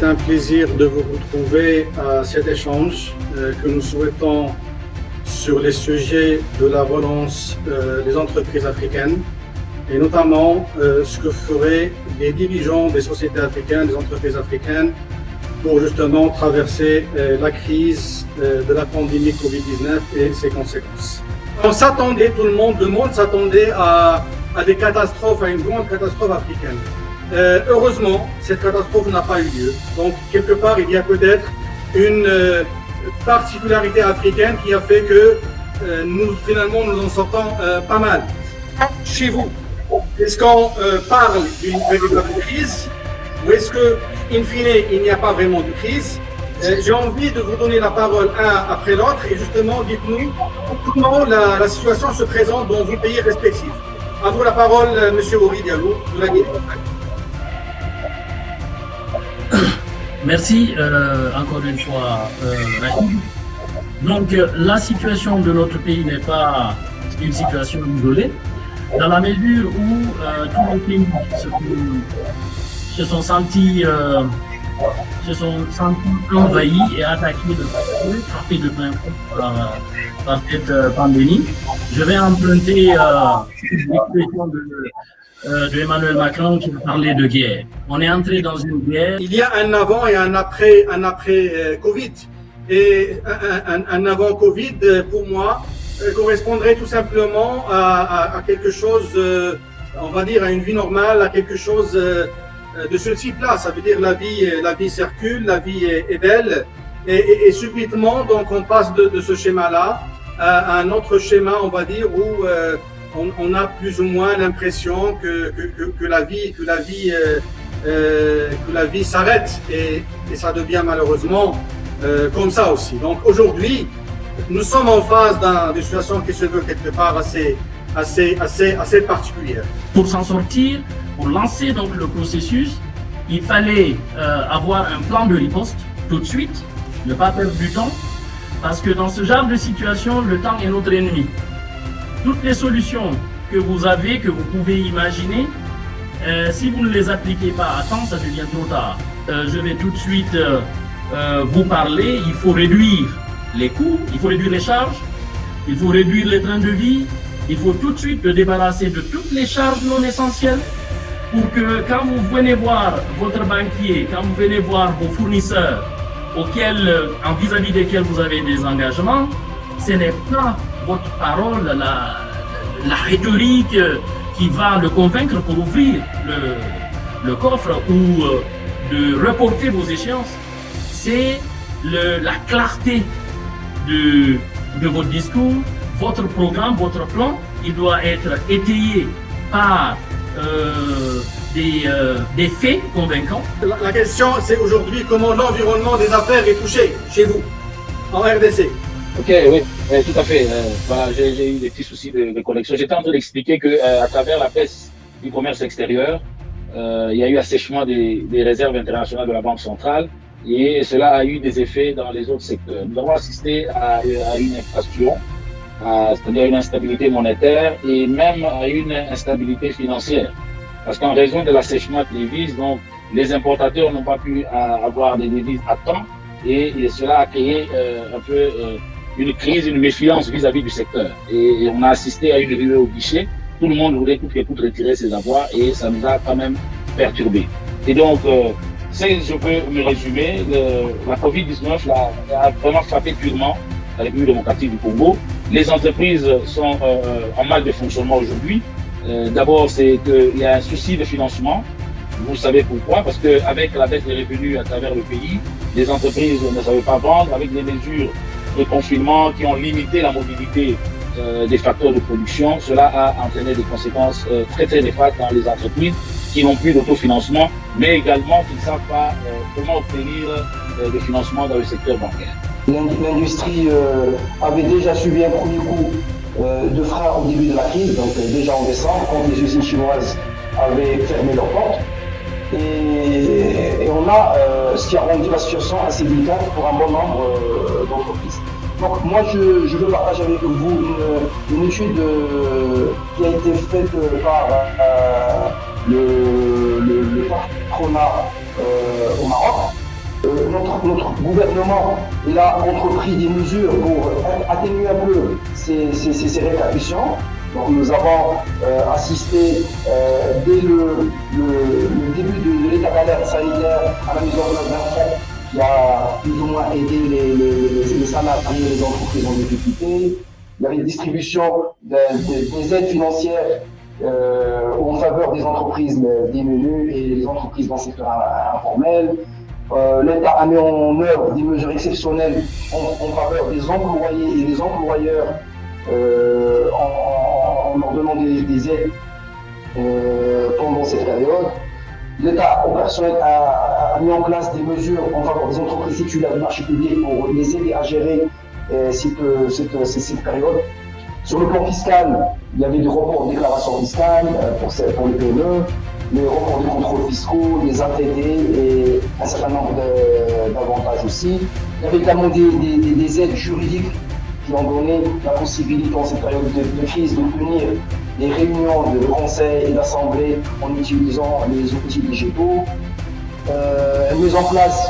un plaisir de vous retrouver à cet échange que nous souhaitons sur les sujets de la relance des entreprises africaines et notamment ce que feraient les dirigeants des sociétés africaines, des entreprises africaines pour justement traverser la crise de la pandémie Covid-19 et ses conséquences. On s'attendait, tout le monde s'attendait à des catastrophes, à une grande catastrophe africaine. Heureusement, cette catastrophe n'a pas eu lieu. Donc, quelque part, il y a peut-être une particularité africaine qui a fait que finalement, nous en sortons pas mal. Chez vous, est-ce qu'on parle d'une véritable crise ou est-ce que, in fine, il n'y a pas vraiment de crise? J'ai envie de vous donner la parole un après l'autre et justement, dites-nous comment la situation se présente dans vos pays respectifs. À vous la parole, Monsieur Ori Diallo, de la Guinée. Merci encore une fois, Rahim. Donc, la situation de notre pays n'est pas une situation isolée, dans la mesure où tous les pays se sont sentis envahis et attaqués frappés de plein fouet par cette pandémie. Je vais emprunter l'expression de Emmanuel Macron qui parlait de guerre. On est entré dans une guerre. Il y a un avant et un après Covid. Et un avant Covid, pour moi, correspondrait tout simplement à quelque chose, on va dire, à une vie normale, à quelque chose de ce type-là. Ça veut dire la vie circule, la vie est belle. Et subitement, donc, on passe de ce schéma-là à un autre schéma, on va dire, où on a plus ou moins l'impression que la vie s'arrête et ça devient malheureusement comme ça aussi. Donc aujourd'hui, nous sommes en face d'une situation qui se veut quelque part assez particulière. Pour s'en sortir, pour lancer donc le processus, il fallait avoir un plan de riposte tout de suite, ne pas perdre du temps, parce que dans ce genre de situation, le temps est notre ennemi. Toutes les solutions que vous avez, que vous pouvez imaginer, si vous ne les appliquez pas à temps, ça devient trop tard. Je vais tout de suite vous parler. Il faut réduire les coûts, il faut réduire les charges, il faut réduire les trains de vie, il faut tout de suite se débarrasser de toutes les charges non essentielles pour que quand vous venez voir votre banquier, quand vous venez voir vos fournisseurs en vis-à-vis desquels vous avez des engagements, ce n'est pas votre parole, la rhétorique qui va le convaincre pour ouvrir le coffre ou de reporter vos échéances. C'est la clarté de votre discours, votre programme, votre plan. Il doit être étayé par des faits convaincants. La question, c'est aujourd'hui comment l'environnement des affaires est touché chez vous, en RDC. Ok, oui, tout à fait. Voilà, j'ai eu des petits soucis de connexion. J'étais en train d'expliquer qu'à travers la baisse du commerce extérieur, il y a eu assèchement des réserves internationales de la Banque centrale et cela a eu des effets dans les autres secteurs. Nous avons assisté à une inflation, c'est-à-dire une instabilité monétaire et même à une instabilité financière. Parce qu'en raison de l'assèchement des devises, donc, les importateurs n'ont pas pu avoir des devises à temps et cela a créé un peu une crise, une méfiance vis-à-vis du secteur. Et on a assisté à une ruée au guichet. Tout le monde voulait coûte que coûte retirer ses avoirs et ça nous a quand même perturbé. Et donc, je peux me résumer, la Covid-19 a vraiment frappé durement la République démocratique du Congo. Les entreprises sont en mal de fonctionnement aujourd'hui. D'abord, c'est qu'il y a un souci de financement. Vous savez pourquoi? Parce qu'avec la baisse des revenus à travers le pays, les entreprises ne savaient pas vendre avec des mesures de confinement qui ont limité la mobilité des facteurs de production. Cela a entraîné des conséquences très très néfastes dans les entreprises qui n'ont plus d'autofinancement, mais également qui ne savent pas comment obtenir des financements dans le secteur bancaire. L'industrie avait déjà subi un premier coup de frein au début de la crise, donc déjà en décembre, quand les usines chinoises avaient fermé leurs portes. Et on a ce qui a rendu la situation assez délicate pour un bon nombre d'entreprises. Donc moi je veux partager avec vous une étude qui a été faite par le patronat au Maroc Notre gouvernement il a entrepris des mesures pour atténuer un peu ces répercussions. Donc nous avons assisté dès le début de l'état d'alerte sanitaire à la mise en place d'un fonds qui a plus ou moins aidé les salariés et les entreprises en difficulté. Il y avait une distribution des aides financières en faveur des entreprises démunies et les entreprises dans le secteur informel. L'État a mis en œuvre des mesures exceptionnelles en faveur des employés et des employeurs en leur donnant des aides pendant cette période. L'État opérationnel a mis en place des mesures en faveur des entreprises titulaires du marché public pour les aider à gérer cette période. Sur le plan fiscal, il y avait des reports de déclaration fiscale pour les PME, les reports de contrôles fiscaux, des ATD et un certain nombre d'avantages aussi. Il y avait également des aides juridiques qui ont donné la possibilité en cette période de crise de tenir des réunions de conseil et d'assemblée en utilisant les outils digitaux. Mise en place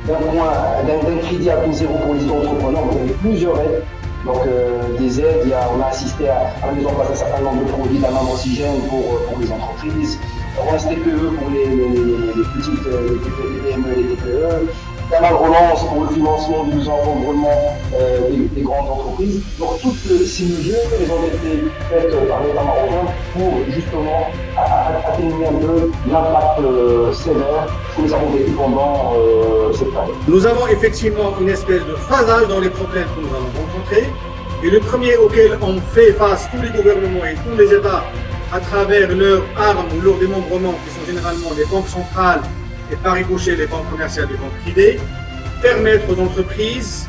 d'un crédit à taux zéro pour les entrepreneurs. Il y avait plusieurs aides. Donc des aides, on a assisté à la mise en place d'un certain nombre de produits d'amortigène pour les entreprises, RSTPE pour les petites PME et les TPE, canal relance pour le financement du encombrement des grandes entreprises. Donc toutes ces mesures, elles ont été faites par l'État marocain pour justement atténuer un peu l'impact sévère que nous avons vécu pendant cette période. Nous avons effectivement une espèce de phasage dans les problèmes que nous avons rencontrés. Et le premier auquel ont fait face tous les gouvernements et tous les États à travers leurs armes ou leurs démembrements, qui sont généralement les banques centrales et par ricochet les banques commerciales et les banques privées, permettre aux entreprises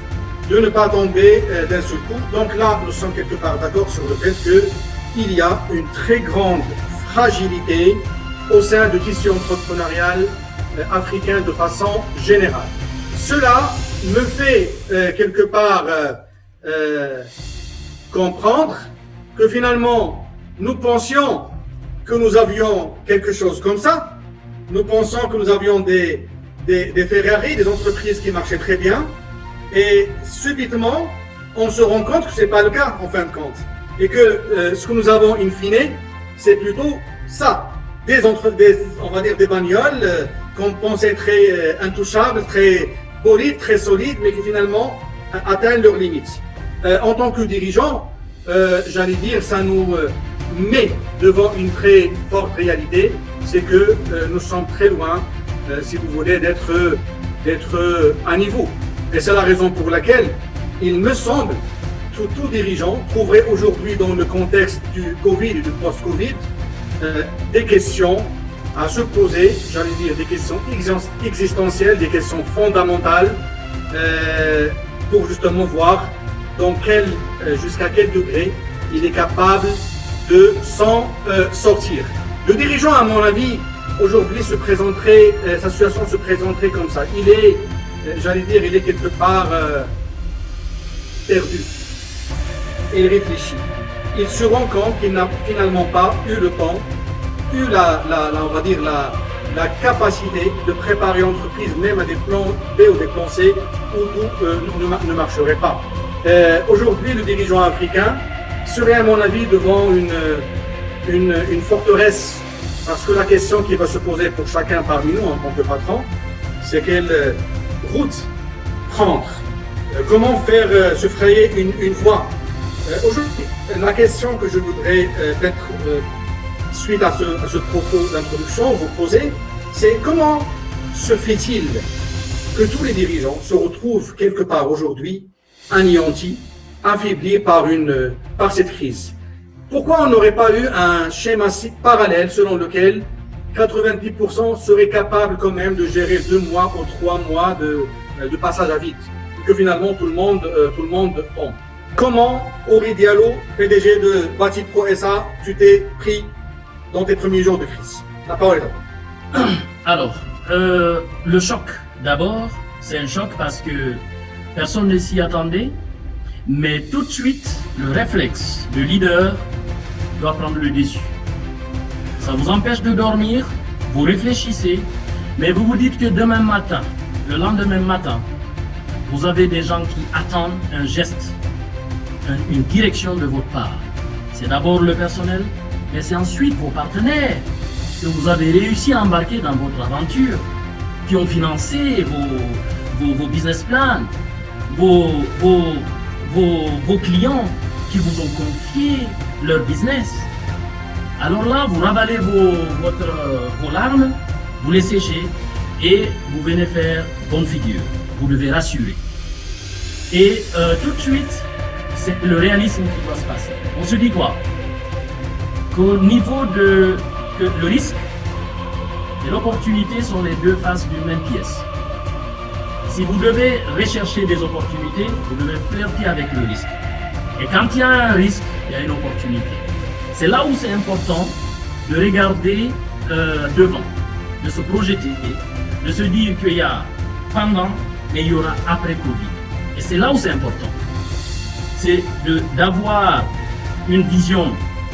de ne pas tomber d'un seul coup. Donc là, nous sommes quelque part d'accord sur le fait qu'il y a une très grande fragilité au sein du tissu entrepreneurial africain de façon générale. Cela me fait quelque part comprendre que finalement, nous pensions que nous avions quelque chose comme ça. Nous pensons que nous avions des Ferrari, des entreprises qui marchaient très bien. Et subitement, on se rend compte que ce n'est pas le cas en fin de compte. Et que ce que nous avons in fine, c'est plutôt ça. On va dire des bagnoles qu'on pensait très intouchables, très bolides, très solides, mais qui finalement atteignent leurs limites. En tant que dirigeant, j'allais dire, ça nous met devant une très forte réalité, c'est que nous sommes très loin, si vous voulez, d'être à niveau. Et c'est la raison pour laquelle il me semble que tout dirigeant trouverait aujourd'hui dans le contexte du Covid et du post-Covid des questions à se poser, j'allais dire des questions existentielles, des questions fondamentales pour justement voir jusqu'à quel degré il est capable de s'en sortir. Le dirigeant, à mon avis, aujourd'hui sa situation se présenterait comme ça. Il est quelque part perdu. Il réfléchit. Il se rend compte qu'il n'a finalement pas eu le temps, la capacité de préparer l'entreprise même à des plans B ou des plans C où tout ne marcherait pas. Aujourd'hui, le dirigeant africain serait, à mon avis, devant une forteresse, parce que la question qui va se poser pour chacun parmi nous en tant que patron, c'est quelle route prendre, comment faire se frayer une voie. Aujourd'hui, la question que je voudrais peut-être suite à ce propos d'introduction vous poser, c'est comment se fait-il que tous les dirigeants se retrouvent quelque part aujourd'hui anéantis, affaiblis par cette crise. Pourquoi on n'aurait pas eu un schéma parallèle selon lequel 90% seraient capables quand même de gérer 2 mois ou 3 mois de passage à vide, que finalement tout le monde tombe. Comment, Henri Diallo, PDG de Batit Pro SA, tu t'es pris dans tes premiers jours de crise? La parole est à vous. Alors, le choc, d'abord, c'est un choc parce que personne ne s'y attendait, mais tout de suite, le réflexe de leader doit prendre le dessus. Ça vous empêche de dormir, vous réfléchissez, Mais vous vous dites que demain matin, le lendemain matin, vous avez des gens qui attendent un geste, une direction de votre part. C'est d'abord le personnel, mais c'est ensuite vos partenaires que vous avez réussi à embarquer dans votre aventure, qui ont financé vos business plans, vos clients qui vous ont confié leur business. Alors là, vous ravalez vos larmes, vous les séchez et vous venez faire bonne figure. Vous devez rassurer. Et tout de suite, c'est le réalisme qui doit se passer. On se dit quoi? Qu'au niveau que le risque et l'opportunité sont les deux faces d'une même pièce. Si vous devez rechercher des opportunités, vous devez flirter avec le risque. Et quand il y a un risque, il y a une opportunité. C'est là où c'est important de regarder devant, de se projeter, de se dire qu'il y a pendant, mais il y aura après Covid. Et c'est là où c'est important. C'est d'avoir une vision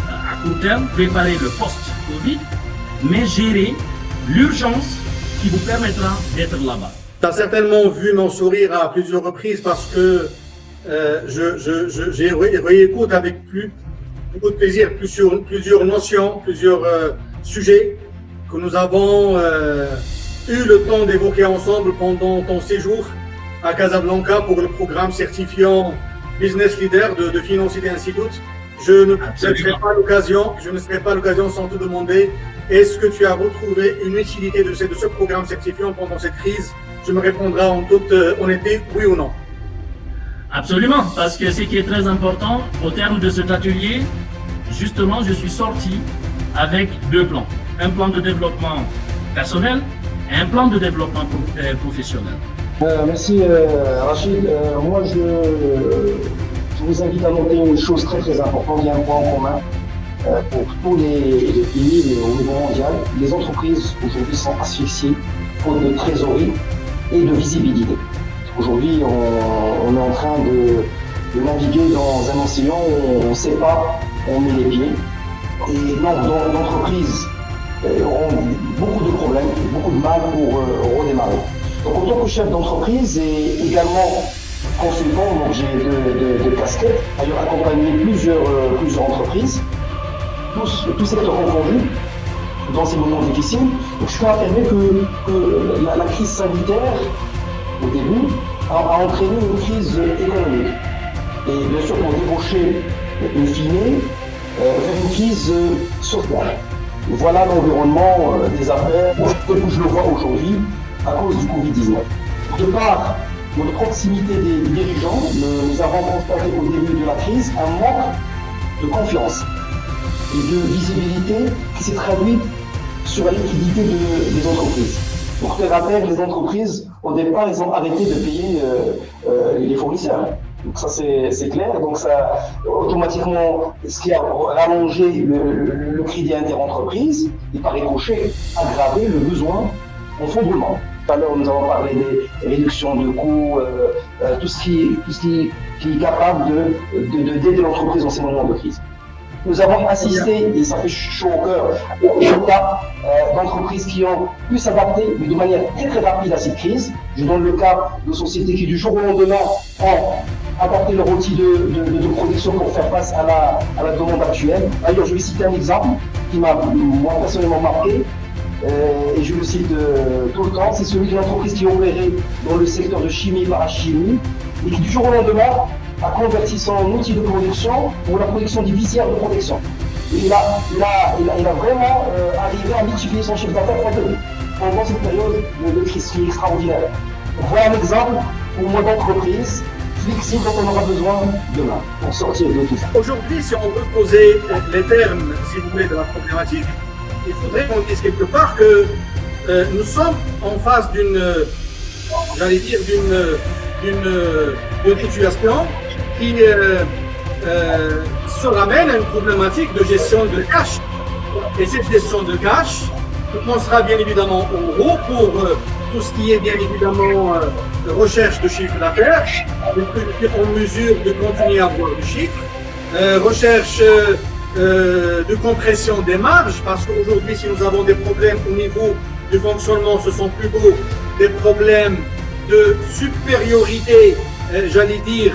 à court terme, préparer le post-Covid, mais gérer l'urgence qui vous permettra d'être là-bas. Tu as certainement vu mon sourire à plusieurs reprises parce que j'ai réécoute avec beaucoup de plaisir plusieurs notions, plusieurs sujets que nous avons eu le temps d'évoquer ensemble pendant ton séjour à Casablanca pour le programme certifiant Business Leader de Financité Institute. Je ne serai pas l'occasion sans te demander, est-ce que tu as retrouvé une utilité de ce programme certifiant pendant cette crise? Tu me répondras en toute honnêteté, oui ou non. Absolument, parce que ce qui est très important, au terme de cet atelier, justement, je suis sorti avec deux plans. Un plan de développement personnel et un plan de développement professionnel. Merci Rachid. Moi, je vous invite à noter une chose très très importante. Il y a un point en commun pour tous les pays au niveau mondial. Les entreprises aujourd'hui sont asphyxiées faute de trésorerie et de visibilité. Aujourd'hui, on est en train de naviguer dans un océan où on ne sait pas où on met les pieds. Et nombre d'entreprises auront beaucoup de problèmes, beaucoup de mal pour redémarrer. Donc, en tant que chef d'entreprise et également consultant, donc j'ai deux casquettes, d'ailleurs accompagné plusieurs entreprises, tous secteurs confondus, dans ces moments difficiles. Donc, je peux affirmer que la crise sanitaire, au début, a entraîné une crise économique. Et bien sûr, pour débaucher in fine vers une crise sociale. Voilà l'environnement des affaires comme je le vois aujourd'hui à cause du Covid-19. De par notre proximité des dirigeants, nous avons constaté au début de la crise un manque de confiance et de visibilité qui s'est traduit sur la liquidité des entreprises. Pour faire rappel, les entreprises, au départ, ils ont arrêté de payer les fournisseurs. Donc ça, c'est clair. Donc ça, automatiquement, ce qui a rallongé le crédit interentreprise et par ricochet aggravé le besoin en fonds de roulement. Tout à l'heure, nous avons parlé des réductions de coûts, tout ce qui est capable d'aider l'entreprise dans ces moments de crise. Nous avons assisté, et ça fait chaud au cœur, au cas d'entreprises qui ont pu s'adapter, mais de manière très très rapide à cette crise. Je donne le cas de sociétés qui du jour au lendemain ont adapté leur outil de production pour faire face à la demande actuelle. D'ailleurs, je vais citer un exemple qui m'a moi personnellement marqué, et je le cite tout le temps, c'est celui d'une entreprise qui opérait dans le secteur de chimie parachimie et qui du jour au lendemain a converti son outil de production pour la production des visières de protection. Et il a vraiment arrivé à multiplier son chiffre d'affaires fois 2 pendant cette période de crise qui est extraordinaire. Voilà un exemple pour moi d'entreprise flexible dont on aura besoin demain pour sortir de tout ça. Aujourd'hui, si on veut poser les termes, si vous voulez, de la problématique, il faudrait qu'on dise quelque part que nous sommes en face d'une situation qui se ramène à une problématique de gestion de cash. Et cette gestion de cash commencera bien évidemment en haut pour tout ce qui est bien évidemment recherche de chiffre d'affaires, en mesure de continuer à avoir du chiffre, recherche de compression des marges, parce qu'aujourd'hui, si nous avons des problèmes au niveau du fonctionnement, ce sont plutôt des problèmes de supériorité, j'allais dire,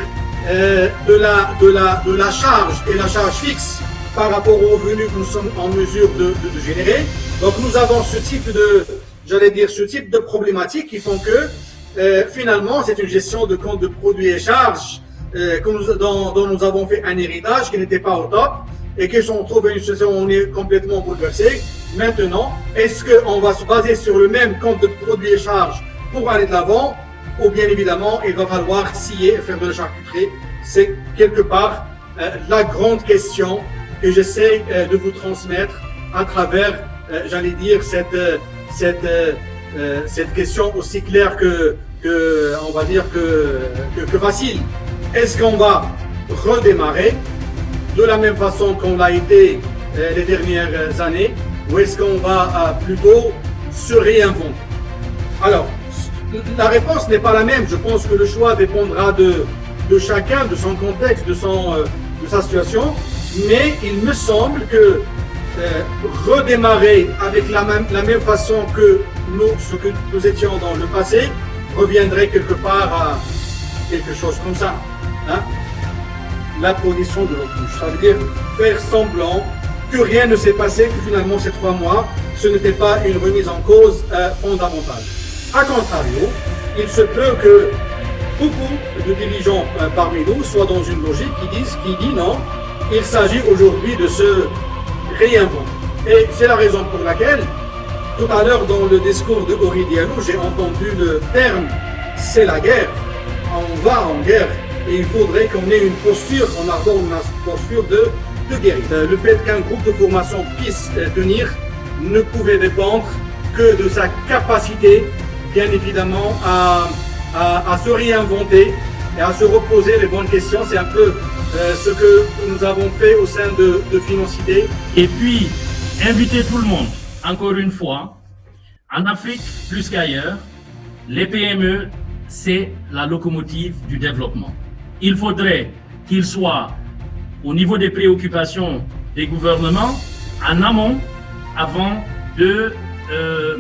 de la charge et la charge fixe par rapport aux revenus que nous sommes en mesure de générer. Donc nous avons ce type de problématiques qui font que finalement c'est une gestion de compte de produits et charges dont nous avons fait un héritage qui n'était pas au top et qui se retrouve à une situation où on est complètement bouleversé. Maintenant, est-ce qu'on va se baser sur le même compte de produits et charges pour aller de l'avant, ou bien évidemment il va falloir scier et faire de la charcuterie? C'est quelque part la grande question que j'essaie de vous transmettre à travers, j'allais dire, cette question aussi claire que on va dire que facile. Est-ce qu'on va redémarrer de la même façon qu'on l'a été les dernières années, ou est-ce qu'on va plutôt se réinventer? Alors, la réponse n'est pas la même. Je pense que le choix dépendra de chacun, de son contexte, de sa situation. Mais il me semble que redémarrer avec la même façon que nous étions dans le passé reviendrait quelque part à quelque chose comme ça. Hein? La position de l'autruche. Ça veut dire faire semblant que rien ne s'est passé, que finalement ces 3 mois, ce n'était pas une remise en cause fondamentale. A contrario, il se peut que beaucoup de dirigeants parmi nous soient dans une logique qui dit non, il s'agit aujourd'hui de se réinventer. Et c'est la raison pour laquelle, tout à l'heure dans le discours de Henri Diallo, j'ai entendu le terme « c'est la guerre ». On va en guerre et il faudrait qu'on ait une posture, on aborde une posture de guerre. Le fait qu'un groupe de formation puisse tenir ne pouvait dépendre que de sa capacité, bien évidemment, à se réinventer et à se reposer les bonnes questions. C'est un peu ce que nous avons fait au sein de Finocité. Et puis, inviter tout le monde, encore une fois, en Afrique plus qu'ailleurs, les PME, c'est la locomotive du développement. Il faudrait qu'ils soient au niveau des préoccupations des gouvernements, en amont, avant de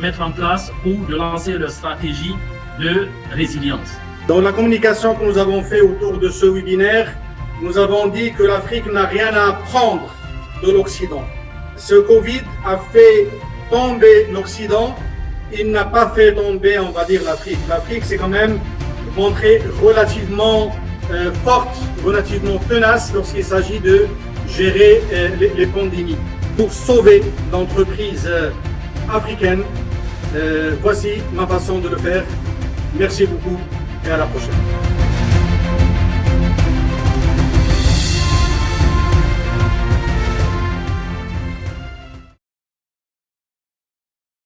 mettre en place ou de lancer leur stratégie de résilience. Dans la communication que nous avons fait autour de ce webinaire, nous avons dit que l'Afrique n'a rien à apprendre de l'Occident. Ce Covid a fait tomber l'Occident, il n'a pas fait tomber, on va dire, l'Afrique. L'Afrique s'est quand même montrée relativement forte, relativement tenace lorsqu'il s'agit de gérer les pandémies. Pour sauver l'entreprise africaine, voici ma façon de le faire. Merci beaucoup et à la prochaine.